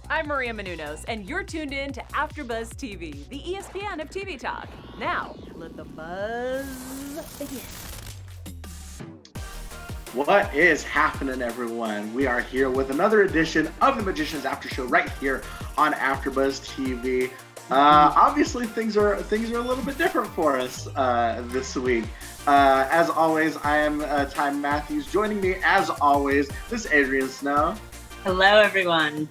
I'm Maria Menounos, and you're tuned in to AfterBuzz TV, the ESPN of TV talk. Now, let the buzz begin. What is happening, everyone? We are here with another edition of the Magicians After Show right here on AfterBuzz TV. Obviously, things are a little bit different for us this week. As always, I am Ty Matthews. Joining me, as always, this is Adrian Snow. Hello, everyone.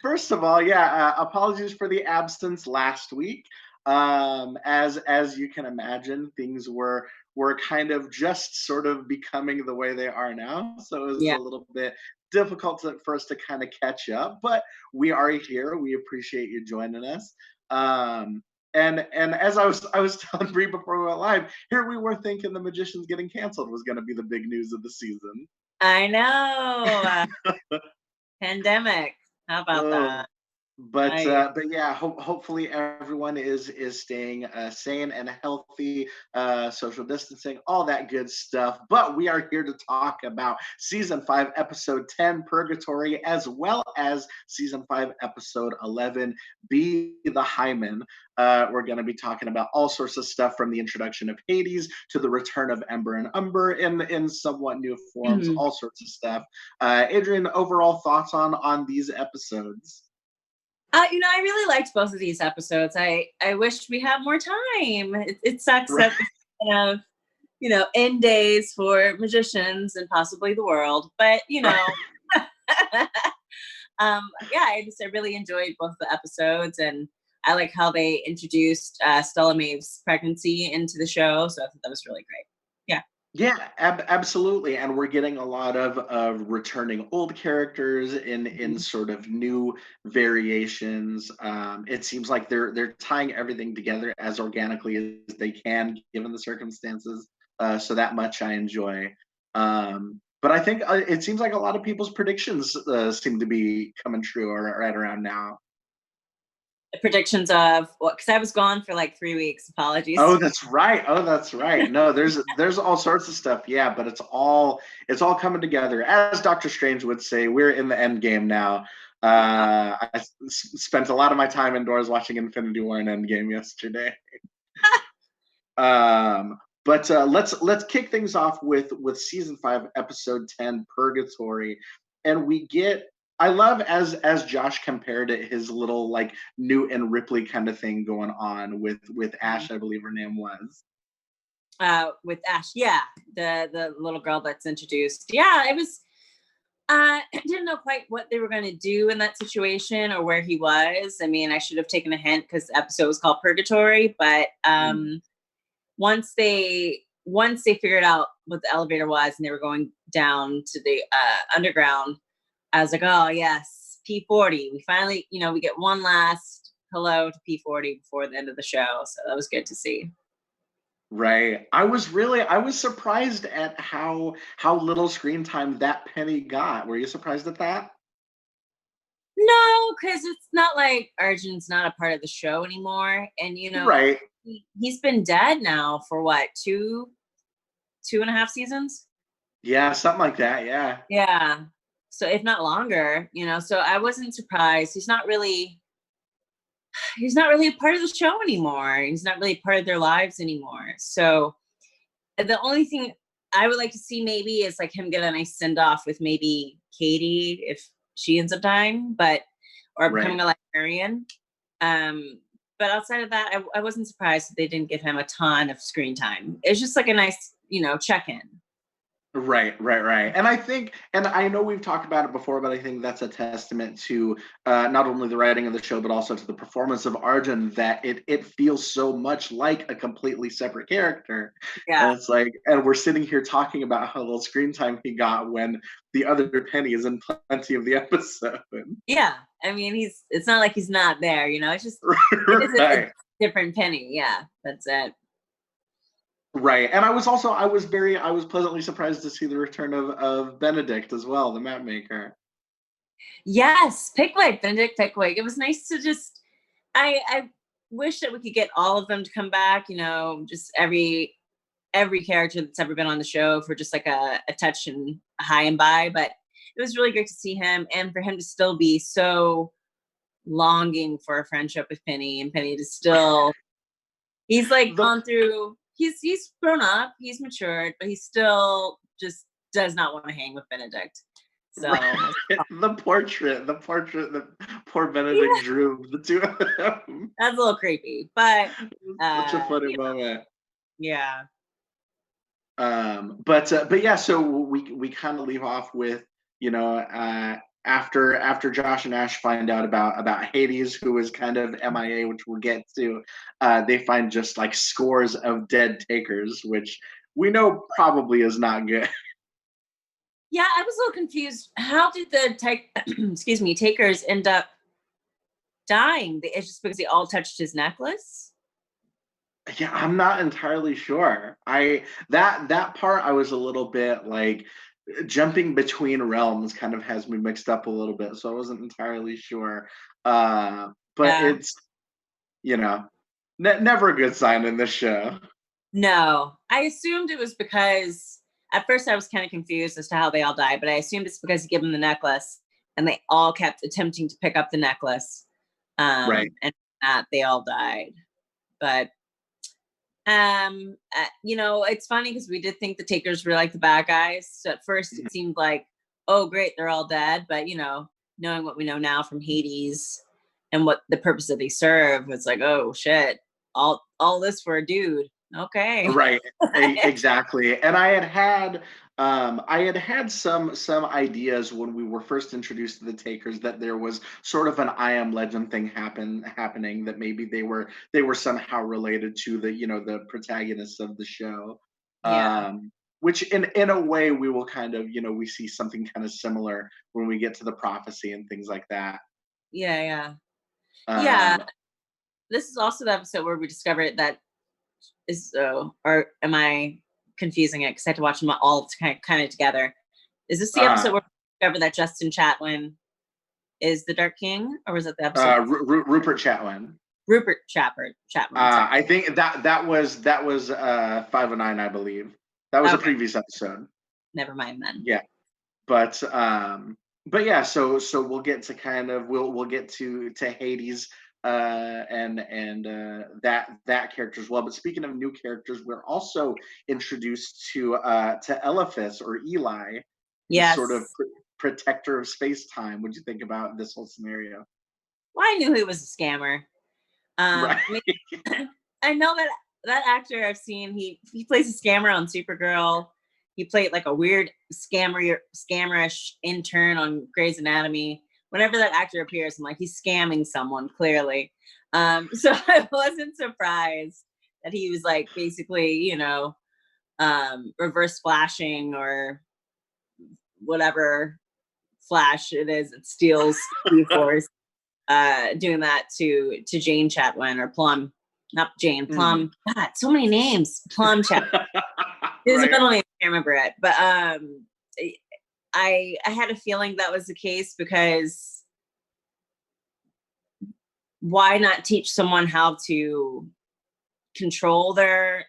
First of all, apologies for the absence last week. As you can imagine, things were kind of just sort of becoming the way they are now. So it was a little bit difficult for us to kind of catch up, but we are here. We appreciate you joining us. And as I was telling Bree before we went live, here we were thinking the Magicians getting canceled was going to be the big news of the season. I know. Pandemic. How about that? But yeah, hopefully everyone is staying sane and healthy, social distancing, all that good stuff. But we are here to talk about season 5, episode 10, Purgatory, as well as season 5, episode 11, Be the Hymen. We're going to be talking about all sorts of stuff from the introduction of Hades to the return of Ember and Umber in somewhat new forms, all sorts of stuff. Adrian, overall thoughts on these episodes? I really liked both of these episodes. I wish we had more time. It sucks that we have, end days for magicians and possibly the world. But, I really enjoyed both the episodes. And I like how they introduced Stella Maeve's pregnancy into the show. So I thought that was really great. Yeah. Yeah, absolutely. And we're getting a lot of returning old characters in sort of new variations. It seems like they're tying everything together as organically as they can, given the circumstances. So that much I enjoy. But I think it seems like a lot of people's predictions seem to be coming true right around now. Predictions of what? Because I was gone for like 3 weeks. Apologies. Oh, that's right. No, there's all sorts of stuff. Yeah, but it's all coming together. As Doctor Strange would say, we're in the end game now. I spent a lot of my time indoors watching Infinity War and Endgame yesterday. But let's kick things off with season 5, episode 10, Purgatory, and we get. I love as Josh compared it, his little like Newt and Ripley kind of thing going on with Ash, I believe her name was. With Ash, yeah, the little girl that's introduced. Yeah, it was. I didn't know quite what they were going to do in that situation or where he was. I mean, I should have taken a hint because the episode was called Purgatory. But once they figured out what the elevator was and they were going down to the underground, I was like, oh, yes, P40. We finally, we get one last hello to P40 before the end of the show. So that was good to see. Right. I was surprised at how little screen time that Penny got. Were you surprised at that? No, because it's not like Arjun's not a part of the show anymore. And, right. He's been dead now for what, 2.5 seasons? Yeah, something like that. Yeah. Yeah. So if not longer, so I wasn't surprised. He's not really a part of the show anymore. He's not really part of their lives anymore. So the only thing I would like to see maybe is like him get a nice send off with maybe Katie if she ends up dying, or becoming a librarian. But outside of that, I wasn't surprised that they didn't give him a ton of screen time. It's just like a nice, check-in. Right. And I think, and I know we've talked about it before, but I think that's a testament to not only the writing of the show, but also to the performance of Arjun, that it feels so much like a completely separate character. Yeah. And it's like, and we're sitting here talking about how little screen time he got when the other Penny is in plenty of the episode. Yeah. I mean, it's not like he's not there, it's just it is a different Penny. Yeah, that's it. Right. And I was pleasantly surprised to see the return of Benedict as well, the map maker. Yes, Benedict Pickwick. It was nice to just, I wish that we could get all of them to come back, just every every character that's ever been on the show for just like a touch and a high and by, but it was really great to see him and for him to still be so longing for a friendship with Penny, and Penny to still, he's like gone through, he's grown up, he's matured, but he still just does not want to hang with Benedict. So the portrait that poor Benedict drew, the two of them. That's a little creepy, but such a funny moment. Yeah. But yeah, so we kind of leave off with, after Josh and Ash find out about Hades, who is kind of MIA, which we'll get to, they find just like scores of dead takers, which we know probably is not good. Yeah, I was a little confused. How did the takers end up dying? It's just because they all touched his necklace? Yeah, I'm not entirely sure. That part I was a little bit like jumping between realms kind of has me mixed up a little bit, so I wasn't entirely sure. But it's never a good sign in this show. No, I assumed it was because at first I was kind of confused as to how they all died, but I assumed it's because he gave them the necklace and they all kept attempting to pick up the necklace. Right. And that they all died. But it's funny because we did think the takers were like the bad guys. So at first it seemed like, oh great, they're all dead. But knowing what we know now from Hades and what the purpose that they serve, it's like, oh shit, all this for a dude. Okay. Right. Exactly. And I had some ideas when we were first introduced to the takers that there was sort of an I Am Legend thing happening, that maybe they were somehow related to the protagonists of the show. Yeah. Which in a way we will kind of, we see something kind of similar when we get to the prophecy and things like that. Yeah. Yeah. This is also the episode where we discovered that or am I confusing it? Because I had to watch them all kind of together. Is this the episode where we discover that Justin Chatwin is the Dark King, or was it the episode? Rupert Chatwin. Rupert Chatwin. I think that was 509, I believe. That was a previous episode. Never mind then. Yeah, but yeah. So we'll get to kind of we'll get to Hades. And that character as well. But speaking of new characters, we're also introduced to Eliphas, or Eli, yes, sort of protector of space time. What do you think about this whole scenario? Well, I knew he was a scammer. Right. I know that actor I've seen. He plays a scammer on Supergirl. He played like a weird scammerish intern on Grey's Anatomy. Whenever that actor appears, I'm like, he's scamming someone, clearly. So I wasn't surprised that he was like basically, reverse flashing or whatever flash it is that steals Force, doing that to Jane Chatwin, or Plum. Not Jane, Plum. God, so many names. Plum Chatwin. There's a middle name, I can't remember it. But I had a feeling that was the case, because why not teach someone how to control their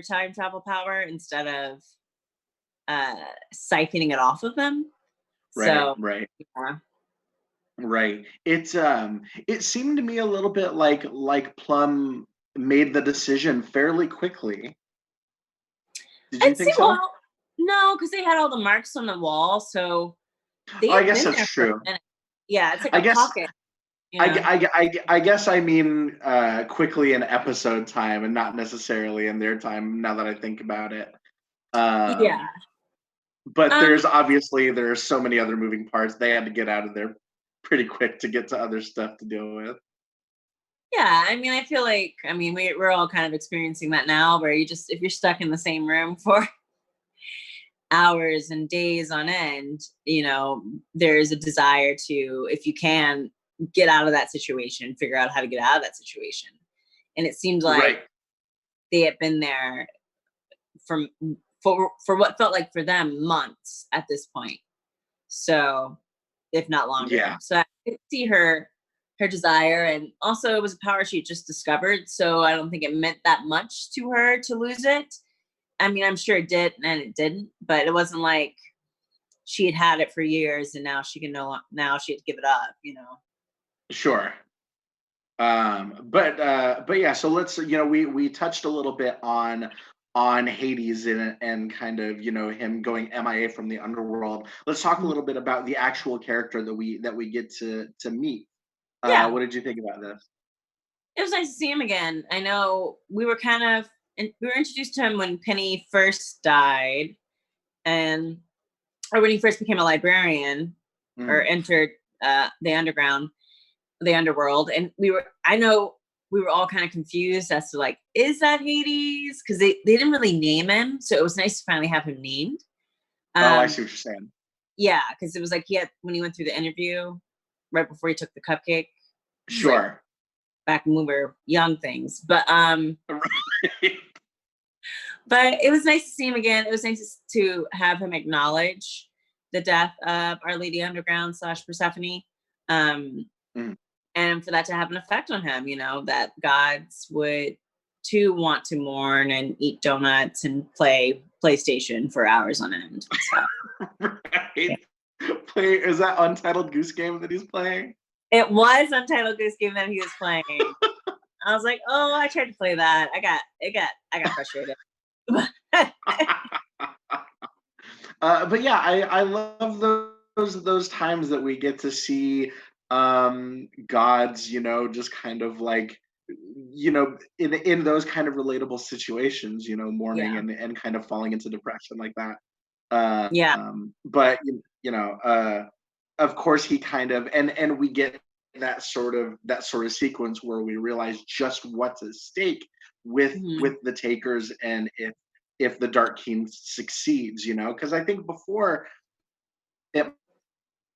time travel power instead of siphoning it off of them? Right. Yeah. Right. It seemed to me a little bit like Plum made the decision fairly quickly. Did you think so? Well, no, because they had all the marks on the wall, so I guess that's true. Yeah, it's like pocket. I guess I mean quickly in episode time, and not necessarily in their time, now that I think about it. Yeah. But there's so many other moving parts. They had to get out of there pretty quick to get to other stuff to deal with. Yeah, I mean, I feel like, we're all kind of experiencing that now, where if you're stuck in the same room for hours and days on end, there's a desire to, if you can, get out of that situation, figure out how to get out of that situation. And it seems like they had been there for what felt like for them months at this point. So, if not longer. Yeah. So I could see her desire, and also it was a power she just discovered, so I don't think it meant that much to her to lose it. I mean, I'm sure it did and it didn't, but it wasn't like she had it for years and now she now she had to give it up, you know? Sure. But yeah, so let's, we touched a little bit on Hades and kind of, him going MIA from the underworld. Let's talk a little bit about the actual character that we get to meet. Yeah. What did you think about this? It was nice to see him again. I know we were introduced to him when Penny first died, or when he first became a librarian or entered the underworld, and I know we were all kind of confused as to like, is that Hades? Because they didn't really name him, so it was nice to finally have him named. I see what you're saying. Yeah, because it was like when he went through the interview right before he took the cupcake. Sure. Like, back when we were young things, but but it was nice to see him again. It was nice to have him acknowledge the death of Our Lady Underground / Persephone. And for that to have an effect on him, that gods would too want to mourn and eat donuts and play PlayStation for hours on end. So. Right. Yeah. Is that Untitled Goose Game that he's playing? It was Untitled Goose Game that he was playing. I was like, oh, I tried to play that. I got frustrated. But yeah, I love those times that we get to see gods, just kind of like, in those kind of relatable situations, mourning and kind of falling into depression like that. But of course he kind of and we get that sort of sequence where we realize just what's at stake with the takers, and if the Dark King succeeds, because I think before it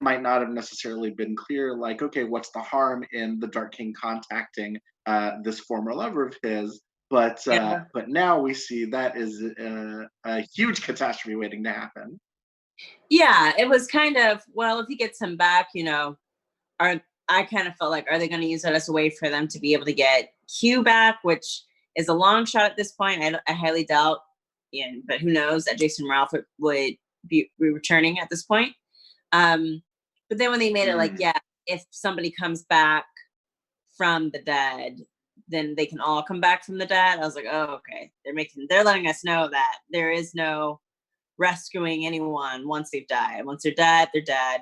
might not have necessarily been clear, like, okay, what's the harm in the Dark King contacting this former lover of his? But now we see that is a huge catastrophe waiting to happen. Yeah, it was kind of, well, if he gets him back, I kind of felt like, are they going to use that as a way for them to be able to get Q back, which is a long shot at this point. I highly doubt, but who knows that Jason Ralph would be returning at this point. But then when they made it like, if somebody comes back from the dead, then they can all come back from the dead. I was like, oh, okay. They're letting us know that there is no rescuing anyone once they've died. Once they're dead, they're dead.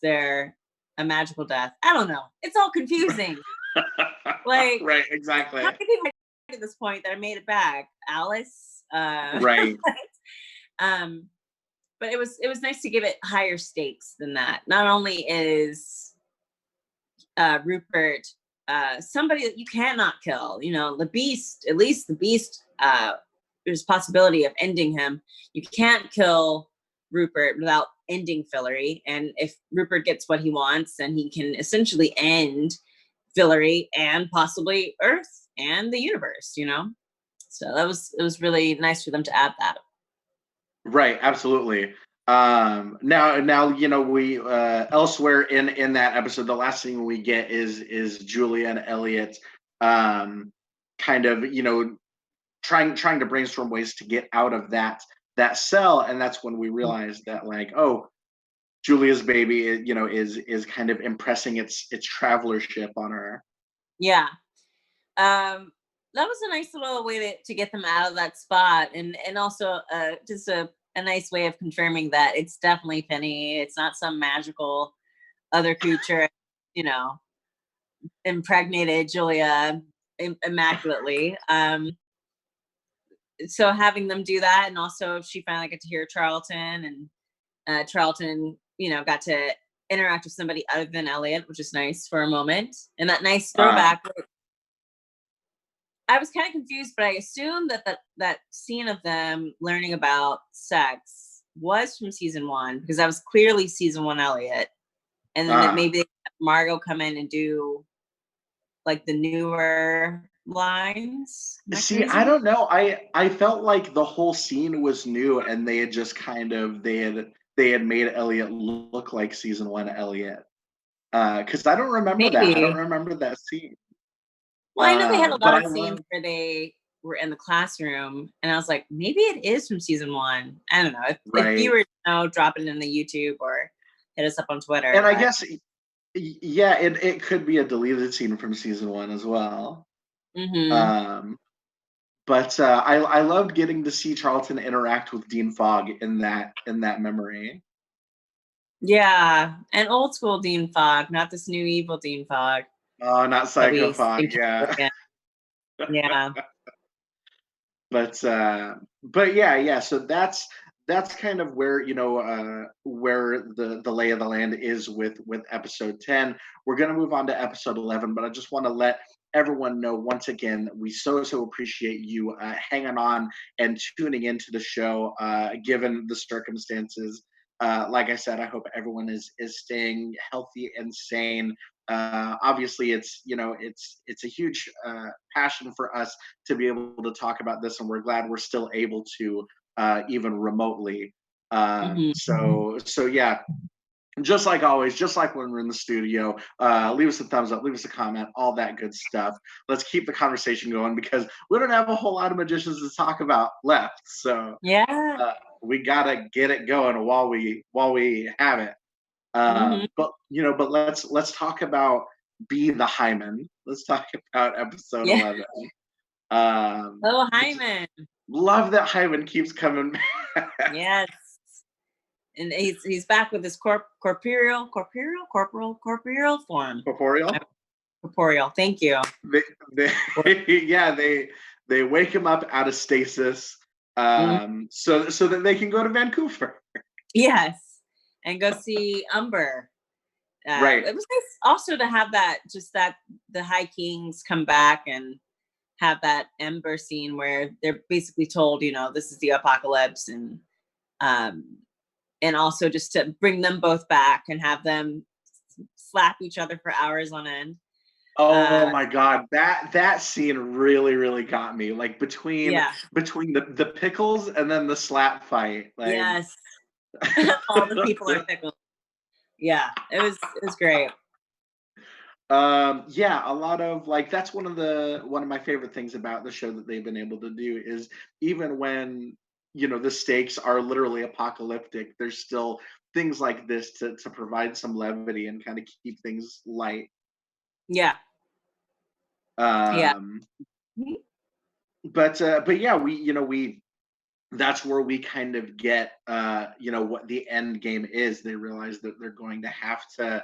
They're a magical death. I don't know. It's all confusing. Like, right, exactly. How many people at this point that I made it back? Alice, right. But it was nice to give it higher stakes than that. Not only is Rupert somebody that you cannot kill, the Beast, at least the Beast, there's possibility of ending him. You can't kill Rupert without ending Fillory. And if Rupert gets what he wants, then he can essentially end Fillory and possibly Earth and the universe, So it was really nice for them to add that. Right, absolutely. Now we elsewhere in that episode, the last thing we get is Julia and Eliot kind of trying to brainstorm ways to get out of that cell, and that's when we realize that, like, oh, Julia's baby is kind of impressing its travelership on her. Yeah. That was a nice little way to get them out of that spot, and also just a nice way of confirming that it's definitely Penny. It's not some magical other creature, impregnated Julia immaculately. So having them do that, and also she finally got to hear Charlton, and Charlton, got to interact with somebody other than Eliot, which is nice for a moment, and that nice throwback. I was kind of confused, but I assumed that scene of them learning about sex was from season 1, because that was clearly season 1 Eliot, and then maybe Margot come in and do like the newer lines. See, I don't know. I felt like the whole scene was new, and they had just kind of they had made Eliot look like season 1 Eliot. Because I don't remember that. I don't remember that scene. Well, I know they had a lot of scenes where they were in the classroom, and I was like, maybe it is from season 1. I don't know. If Right. viewers know, drop it in the YouTube or hit us up on Twitter. And I guess, yeah, it could be a deleted scene from season 1 as well. But I loved getting to see Charlton interact with Dean Fogg in that memory. Yeah, and old school Dean Fogg, not this new evil Dean Fogg. Oh, not Psycho Fogg, yeah. Yeah. But yeah. So that's kind of where, you know, where the lay of the land is with episode 10. We're gonna move on to episode 11, but I just want to let everyone know once again that we so appreciate you hanging on and tuning into the show, given the circumstances. Like I said, I hope everyone is staying healthy and sane. Obviously, it's, you know, it's a huge passion for us to be able to talk about this, and we're glad we're still able to, even remotely. So yeah. Just like always, just like when we're in the studio, leave us a thumbs up, leave us a comment, all that good stuff. Let's keep the conversation going because we don't have a whole lot of magicians to talk about left. So yeah, we gotta get it going while we have it. But you know, but let's talk about Be the Hymen. Let's talk about episode 11. Oh, Hymen. Love that Hymen keeps coming back. Yes. And he's back with his corporeal form. Corporeal. Thank you. They wake him up out of stasis, so that they can go to Vancouver. Yes, and go see Umber. Right. It was nice also to have that the High Kings come back and have that Ember scene where they're basically told, you know, this is the apocalypse, and also just to bring them both back and have them slap each other for hours on end. Oh my God, that scene really got me. Like between the pickles and then the slap fight. Like, yes, all the people are pickles. Yeah, it was great. Yeah, a lot of like that's one of my favorite things about the show that they've been able to do is even when, you know, the stakes are literally apocalyptic, there's still things like this to provide some levity and kind of keep things light. Yeah. But yeah, we that's where we kind of get you know, what the end game is. They realize that they're going to have to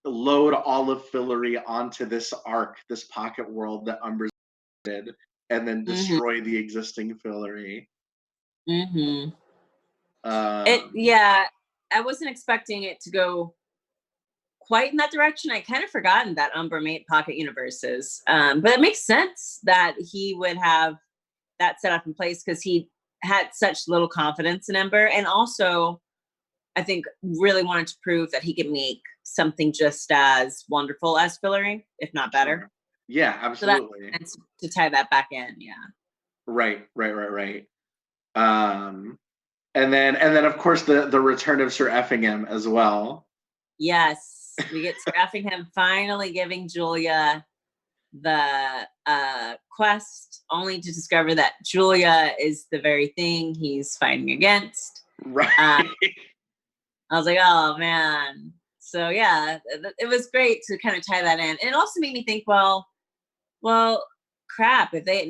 load all of Fillory onto this arc, this pocket world that Umber did, and then destroy the existing Fillory. I wasn't expecting it to go quite in that direction. I kind of forgotten that Umber made pocket universes, but it makes sense that he would have that set up in place because he had such little confidence in Umber, and also I think really wanted to prove that he could make something just as wonderful as Fillory, if not better. Yeah, absolutely. So to tie that back in, yeah. Right. And then of course the return of Sir Effingham as well. Yes, we get Sir Effingham finally giving Julia the quest, only to discover that Julia is the very thing he's fighting against. Right. I was like, oh man. So yeah, it was great to kind of tie that in. And it also made me think, well, crap, if they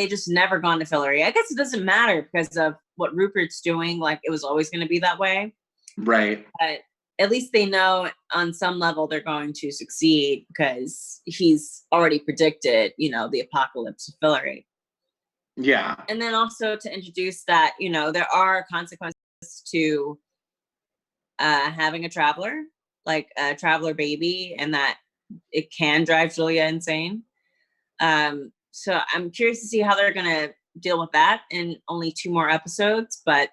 just never gone to Fillory, I guess it doesn't matter because of what Rupert's doing. Like it was always going to be that way. Right. But at least they know on some level they're going to succeed because he's already predicted, you know, the apocalypse of Fillory. Yeah. And then also to introduce that, you know, there are consequences to having a traveler, like a traveler baby, and that it can drive Julia insane. So I'm curious to see how they're going to deal with that in only 2 more episodes, but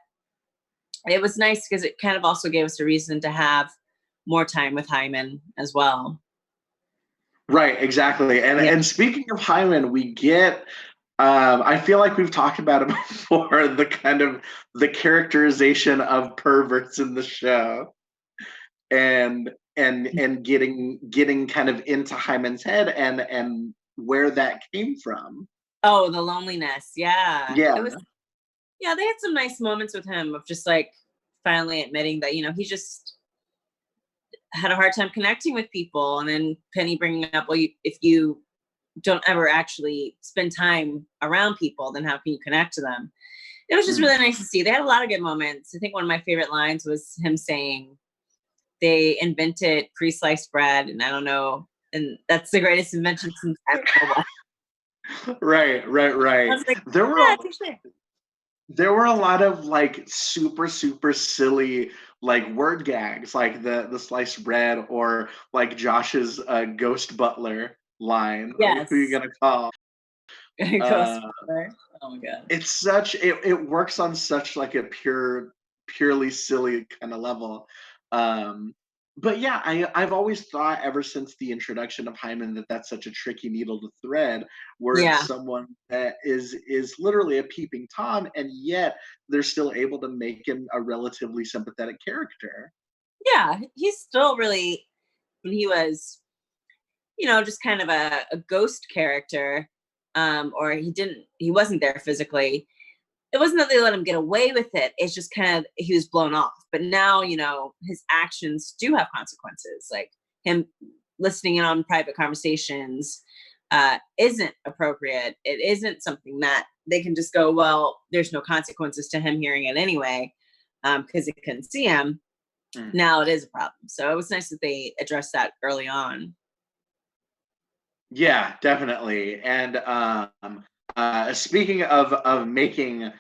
it was nice because it kind of also gave us a reason to have more time with Hymen as well. Right, exactly. And speaking of Hymen, we get I feel like we've talked about it before, the kind of the characterization of perverts in the show. And getting kind of into Hymen's head and where that came from. Oh, the loneliness. Yeah. Yeah. It was, yeah, they had some nice moments with him of just like finally admitting that, he just had a hard time connecting with people. And then Penny bringing up, well, if you don't ever actually spend time around people, then how can you connect to them? It was just really nice to see. They had a lot of good moments. I think one of my favorite lines was him saying they invented pre-sliced bread, and I don't know, and that's the greatest invention since ever. Right. I was like, There were yeah, sure. there were a lot of like super silly like word gags, like the sliced bread, or like Josh's ghost butler line. Like, Yes. who are you gonna call? Ghost Butler. Oh my god. It's such it works on such like a purely silly kind of level. But yeah, I've always thought ever since the introduction of Hymen that that's such a tricky needle to thread, where Yeah. it's someone that is literally a peeping Tom, and yet they're still able to make him a relatively sympathetic character. Yeah, he's still really, when he was, just kind of a ghost character, or he wasn't there physically. It wasn't that they let him get away with it. It's just kind of, he was blown off. But now, his actions do have consequences. Like him listening in on private conversations isn't appropriate. It isn't something that they can just go, well, there's no consequences to him hearing it anyway, because he couldn't see him. Now it is a problem. So it was nice that they addressed that early on. Yeah, definitely. And speaking of making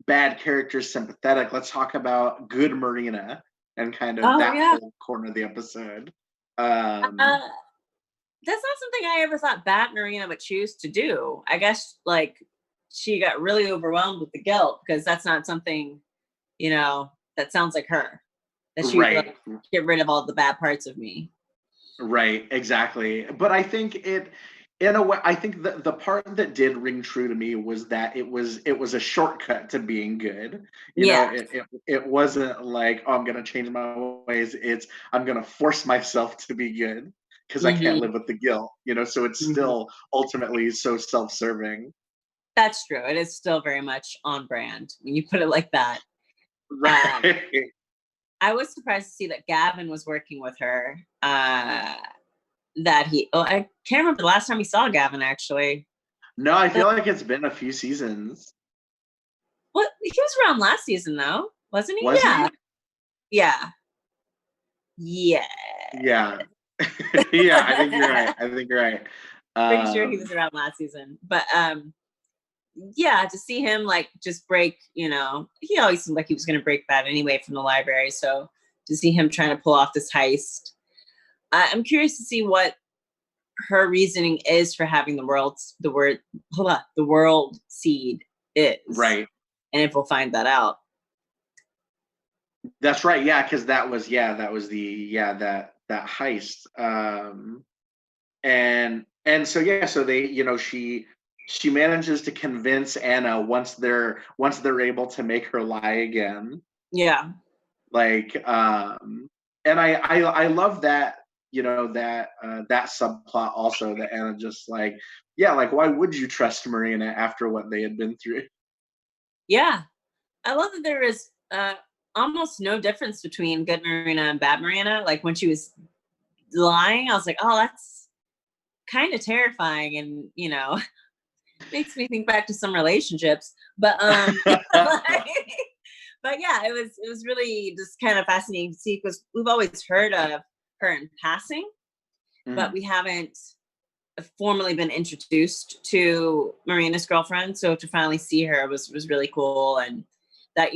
bad characters sympathetic, let's talk about good Marina and kind of that whole corner of the episode. That's not something I ever thought bad Marina would choose to do. I guess like she got really overwhelmed with the guilt, because that's not something, that sounds like her. That she would like, get rid of all the bad parts of me. Right, exactly. But I think in a way, I think the part that did ring true to me was that it was a shortcut to being good. You know, it wasn't like, oh, I'm gonna change my ways. It's, I'm gonna force myself to be good because I can't live with the guilt. So it's still ultimately so self-serving. That's true. It is still very much on brand when you put it like that. Right. I was surprised to see that Gavin was working with her. I can't remember the last time we saw Gavin, actually. No, I feel like it's been a few seasons. Well, he was around last season, though, wasn't he? Was he? Yeah. Yeah. Yeah, I think you're right. Pretty sure he was around last season. But yeah, to see him like just break, he always seemed like he was going to break that anyway from the library. So to see him trying to pull off this heist, I'm curious to see what her reasoning is for having the world seed is. Right. And if we'll find that out. That's right. Yeah, because that was that heist. And so they, she manages to convince Anna once they're able to make her lie again. Yeah. Like, and I love that, that subplot also, that Anna just like, why would you trust Marina after what they had been through? Yeah. I love that there is almost no difference between good Marina and bad Marina. Like when she was lying, I was like, oh, that's kind of terrifying, and makes me think back to some relationships. But but yeah, it was really just kind of fascinating to see, because we've always heard of her in passing, but we haven't formally been introduced to Marina's girlfriend. So to finally see her was really cool, and that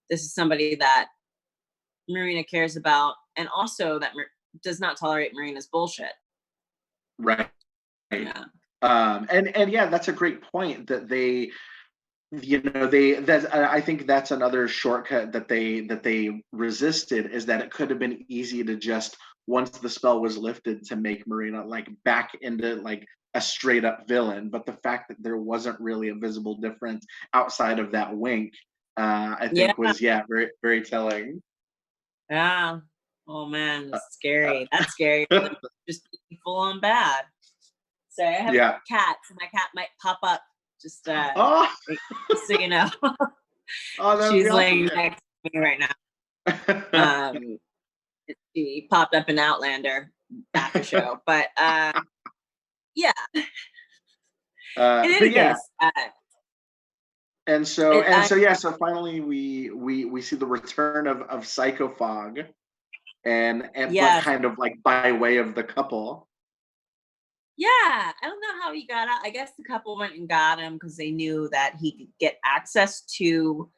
this is somebody that Marina cares about, and also that does not tolerate Marina's bullshit. Right. Yeah. And yeah, that's a great point, that they, I think that's another shortcut that they resisted, is that it could have been easy to just, once the spell was lifted, to make Marina like back into like a straight up villain. But the fact that there wasn't really a visible difference outside of that wink, I think was very, very telling. Yeah. Oh man, that's scary. That's scary. Just full on bad. So I have cats, and my cat might pop up Just Oh, so you know. oh, that'd She's be laying awesome. next to me right now. She popped up in Outlander after show, but yeah. In But any yeah, case, so finally we see the return of Psychophog, and but yes, kind of like by way of the couple. yeah. I don't know how he got out. I guess the couple went and got him because they knew that he could get access to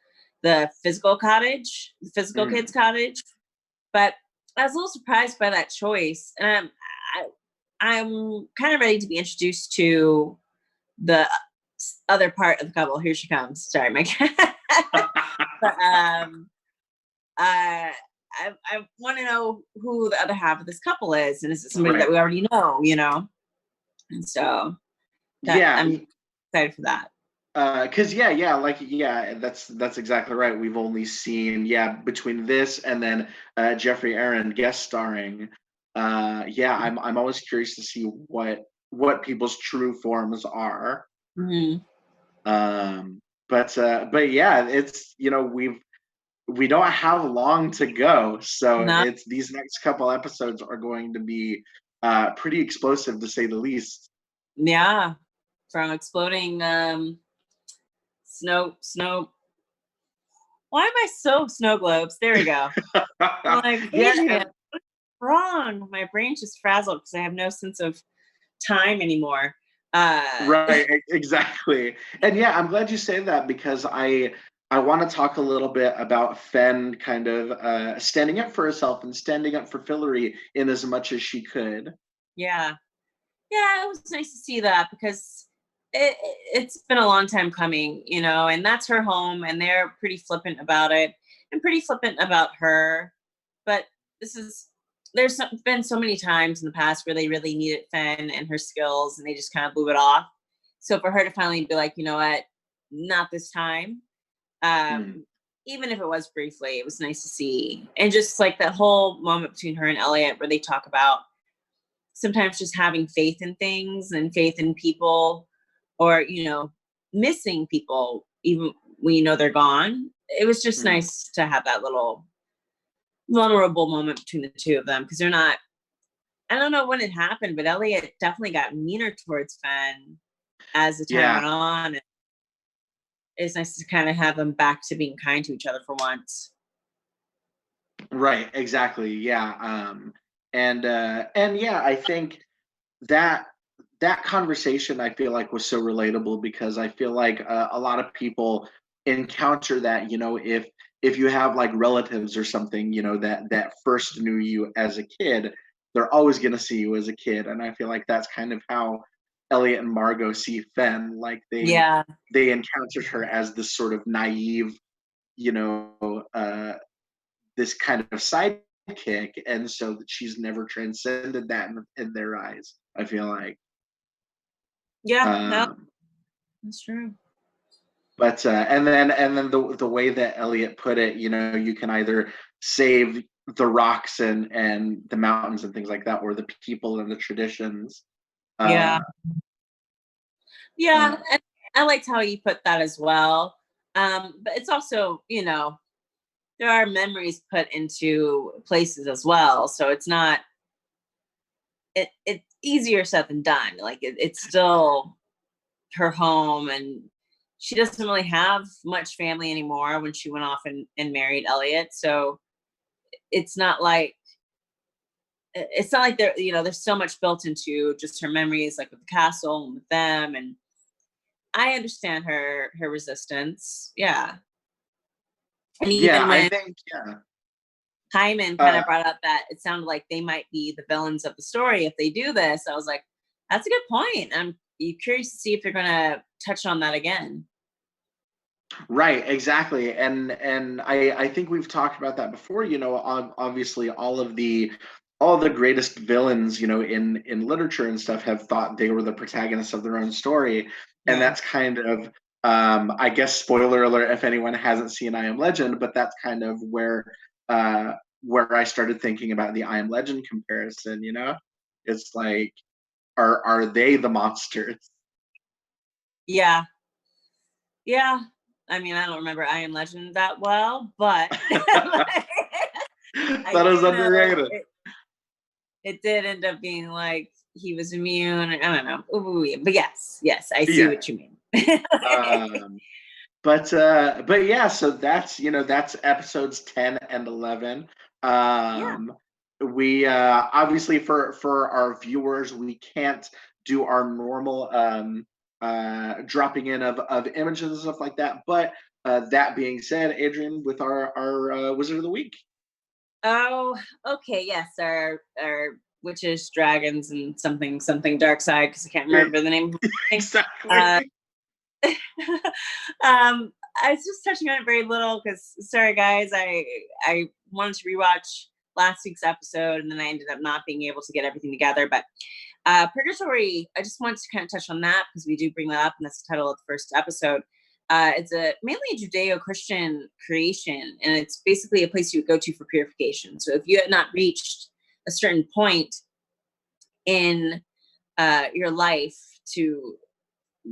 the physical cottage, the physical Mm. kids cottage. But I was a little surprised by that choice, and I'm kind of ready to be introduced to the other part of the couple. Here she comes. Sorry, my cat. But I want to know who the other half of this couple is, and is it somebody that Right. we already know? And so that Yeah. I'm excited for that. Cause that's exactly right. We've only seen between this and then Jeffrey Aaron guest starring. I'm always curious to see what people's true forms are. Mm-hmm. But yeah, it's we don't have long to go, so Not it's these next couple episodes are going to be pretty explosive to say the least. yeah, from exploding snow. Why am I so snow globes? There we go. I'm like, Yeah, Adrian, what's wrong? My brain's just frazzled because I have no sense of time anymore. right, exactly. And yeah, I'm glad you say that because I want to talk a little bit about Fen kind of standing up for herself and standing up for Fillory in as much as she could. yeah. Yeah, it was nice to see that because it's been a long time coming, and that's her home, and they're pretty flippant about it and pretty flippant about her. But there's been so many times in the past where they really needed Fen and her skills, and they just kind of blew it off. So for her to finally be like, you know what, not this time, Mm. even if it was briefly, it was nice to see. And just like that whole moment between her and Eliot where they talk about sometimes just having faith in things and faith in people, or missing people even when they're gone. It was just Mm. nice to have that little vulnerable moment between the two of them, because they're not, I don't know when it happened, but Eliot definitely got meaner towards Fen as the time Yeah. went on, and it's nice to kind of have them back to being kind to each other for once. Right, exactly. Yeah. And yeah, I think that that conversation I feel like was so relatable because I feel like a lot of people encounter that, if you have like relatives or something, that first knew you as a kid, they're always going to see you as a kid. And I feel like that's kind of how Elliot and Margot see Fen. Like Yeah. they encountered her as this sort of naive, you know, uh, this kind of sidekick, and so that she's never transcended that in their eyes. I feel like, Yeah, no, um, that's true. but and then the way that Elliot put it, you can either save the rocks and the mountains and things like that, or the people and the traditions. Yeah. Uh, Yeah, uh, and I liked how you put that as well. But it's also, there are memories put into places as well. So it's not it's easier said than done. Like it's still her home, and she doesn't really have much family anymore when she went off and married Elliot. So it's not like there, there's so much built into just her memories, like with the castle and with them. And I understand her resistance. Yeah. And yeah, even I when think yeah. Hymen kind Uh, of brought up that it sounded like they might be the villains of the story if they do this, I was like, that's a good point. I'm curious to see if they're going to touch on that again. Right, exactly. And I think we've talked about that before, obviously all the greatest villains, in literature and stuff have thought they were the protagonists of their own story. And Yeah. that's kind of I guess spoiler alert if anyone hasn't seen I Am Legend, but that's kind of where I started thinking about the I Am Legend comparison. It's like are they the monsters? Yeah. Yeah. I mean, I don't remember I Am Legend that well, but I That is do know underrated. it did end up being like he was immune. I don't know. Ooh, but yes, I see Yeah. what you mean. Um, but yeah, so that's that's episodes 10 and 11. Yeah. We obviously for our viewers, we can't do our normal dropping in of images and stuff like that. But that being said, Adrian, with our Wizard of the Week. Oh, okay. Yes, our witches, dragons, and something dark side because I can't Yeah, remember the name. Of the thing. Uh, exactly. I was just touching on it very little because sorry guys, I wanted to rewatch last week's episode and then I ended up not being able to get everything together. But Purgatory, I just wanted to kind of touch on that because we do bring that up, and that's the title of the first episode. It's a mainly a Judeo-Christian creation, and it's basically a place you would go to for purification. So if you had not reached a certain point in your life to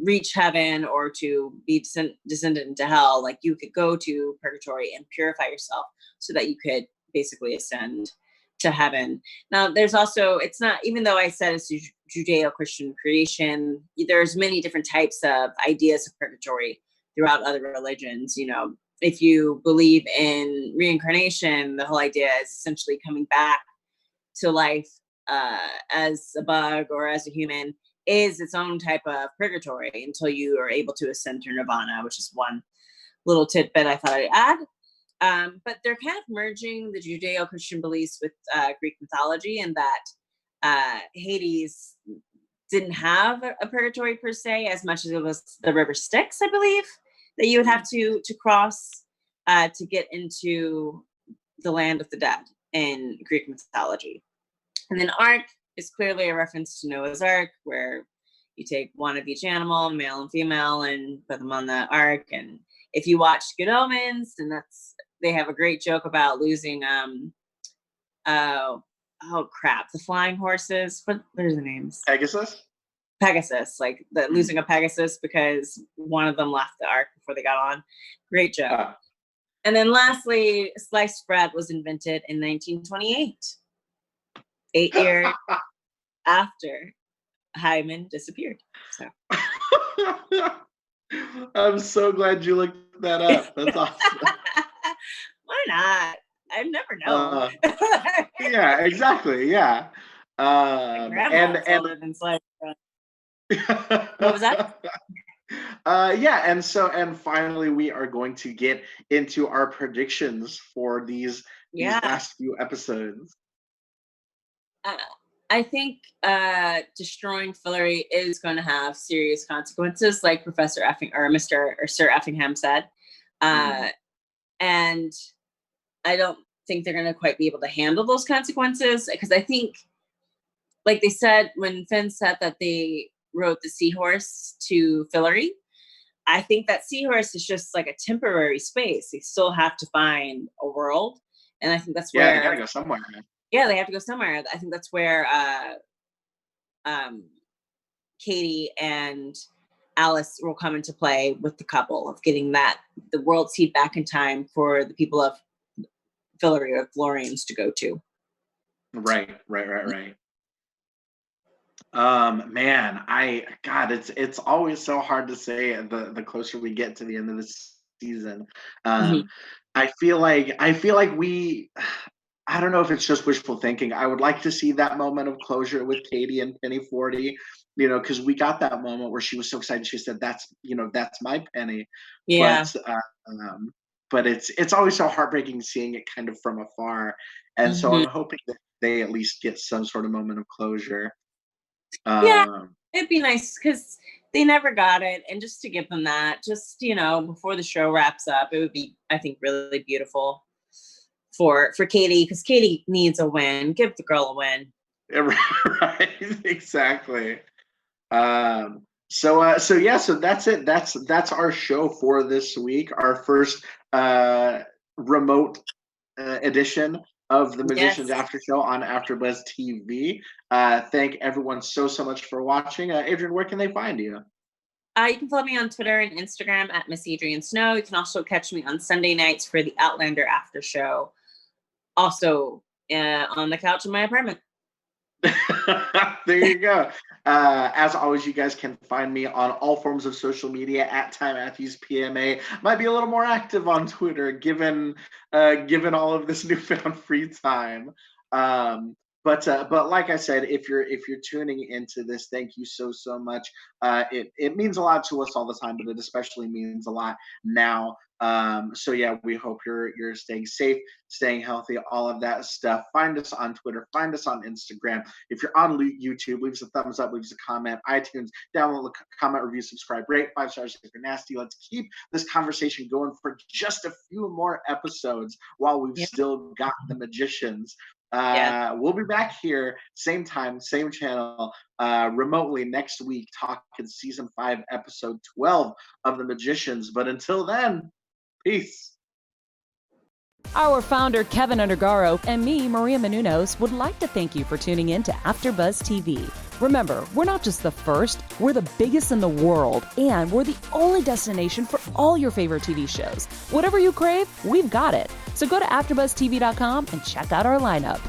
reach heaven or to be descended into hell, like you could go to purgatory and purify yourself so that you could basically ascend to heaven. Now there's also, it's not, even though I said it's Judeo-Christian creation, there's many different types of ideas of purgatory throughout other religions. If you believe in reincarnation, the whole idea is essentially coming back to life as a bug or as a human is its own type of purgatory until you are able to ascend to nirvana, which is one little tidbit I thought I'd add. But they're kind of merging the Judeo-Christian beliefs with Greek mythology, and that Hades didn't have a purgatory per se, as much as it was the river Styx, I believe, that you would have to cross to get into the land of the dead in Greek mythology. And then Ark is clearly a reference to Noah's Ark, where you take one of each animal, male and female, and put them on the ark. And if you watch Good Omens, and they have a great joke about losing oh crap, the flying horses. What are the names? Pegasus, like losing a Pegasus because one of them left the ark before they got on. Great joke. And then lastly, sliced bread was invented in 1928. 8 years after Hymen disappeared. So I'm so glad you looked that up. That's awesome. Why not? I've never known. Yeah, exactly. Yeah. My grandma was older than sliced bread. What was that? Yeah, and finally we are going to get into our predictions for these last few episodes. I think destroying Fillory is going to have serious consequences, like Professor Sir Effingham said, and I don't think they're going to quite be able to handle those consequences, because I think, like they said when Finn said that they wrote the seahorse to Fillory, I think that seahorse is just like a temporary space. They still have to find a world, and I think that's where they gotta go somewhere. Yeah, they have to go somewhere. I think that's where Katie and Alice will come into play with the couple of getting the world seed back in time for the people of Fillory or Fillorians to go to. Right. Man, it's always so hard to say the closer we get to the end of the season. I feel like I don't know if it's just wishful thinking. I would like to see that moment of closure with Katie and Penny 40, because we got that moment where she was so excited. She said, that's my Penny. Yeah. But it's always so heartbreaking seeing it kind of from afar. And so I'm hoping that they at least get some sort of moment of closure. Yeah, it'd be nice because they never got it. And just to give them that, just, before the show wraps up, it would be, I think, really beautiful for Katie, because Katie needs a win. Give the girl a win. Right, exactly. So that's it. That's our show for this week. Our first remote edition of the Musicians After Show on AfterBuzz TV. Thank everyone so much for watching. Adrian, where can they find you? You can follow me on Twitter and Instagram at Miss Adrian Snow. You can also catch me on Sunday nights for the Outlander after show. Also on the couch in my apartment. There you go. As always, you guys can find me on all forms of social media at Ty Matthews PMA. Might be a little more active on Twitter, given all of this newfound free time. But like I said, if you're tuning into this, thank you so much. It means a lot to us all the time, but it especially means a lot now. So yeah, we hope you're staying safe, staying healthy, all of that stuff. Find us on Twitter, find us on Instagram. If you're on YouTube, leave us a thumbs up, leave us a comment. iTunes, download, comment, review, subscribe, rate 5 stars if you're nasty. Let's keep this conversation going for just a few more episodes while we've still got the magicians. We'll be back here, same time, same channel, remotely next week, talking season 5, episode 12 of The Magicians. But until then, peace. Our founder, Keven Undergaro, and me, Maria Menounos, would like to thank you for tuning in to AfterBuzz TV. Remember, we're not just the first, we're the biggest in the world, and we're the only destination for all your favorite TV shows. Whatever you crave, we've got it. So go to AfterBuzzTV.com and check out our lineup.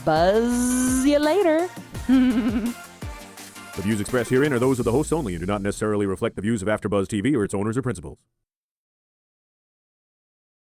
Buzz you later. The views expressed herein are those of the hosts only and do not necessarily reflect the views of AfterBuzz TV or its owners or principals.